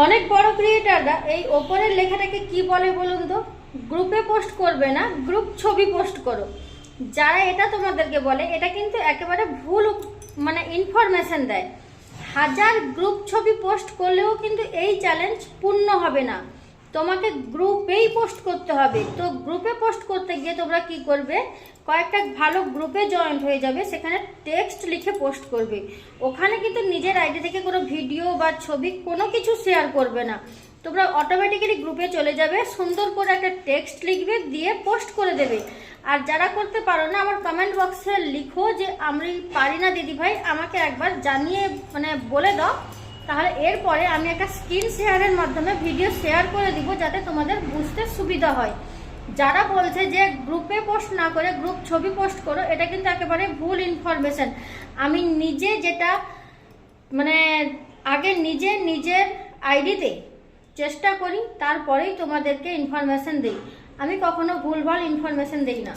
অনেক বড় ক্রিয়েটাররা এই ওপরের লেখাটাকে কি বলে বলুন তো? গ্রুপে পোস্ট করবে না, গ্রুপ ছবি পোস্ট করো। যারা এটা তোমাদেরকে বলে এটা কিন্তু একেবারে ভুল ইনফরমেশন দেয়। হাজার গ্রুপ ছবি পোস্ট করলেও কিন্তু এই চ্যালেঞ্জ পূর্ণ হবে না, তোমাকে গ্রুপেই পোস্ট করতে হবে। তো গ্রুপে পোস্ট করতে গিয়ে তোমরা কি করবে, কয়েকটা ভালো গ্রুপে জয়েন্ট হয়ে যাবে, সেখানে টেক্সট লিখে পোস্ট করবে। ওখানে কিন্তু নিজের আইডি থেকে কোনো ভিডিও বা ছবি কোনো কিছু শেয়ার করবে না, তোমরা অটোমেটিক্যালি গ্রুপে চলে যাবে, সুন্দর করে একটা টেক্সট লিখবে, দিয়ে পোস্ট করে দেবে। আর যারা করতে পারো না, আমার কমেন্ট বক্সে লিখো যে আমি পারি না দিদি ভাই, আমাকে একবার জানিয়ে বলে দাও, তাহলে এরপরে আমি একটা স্ক্রিন শেয়ারের মাধ্যমে ভিডিও শেয়ার করে দিব, যাতে তোমাদের বুঝতে সুবিধা হয়। যারা বলছে যে গ্রুপে পোস্ট না করে গ্রুপ ছবি পোস্ট করো, এটা কিন্তু একেবারে ভুল ইনফরমেশন। আমি নিজে যেটা আগে নিজের আইডিতে চেষ্টা করি, তারপরেই তোমাদেরকে ইনফরমেশন দিই। আমি কখনো ভুলভাল ইনফরমেশন দিই না।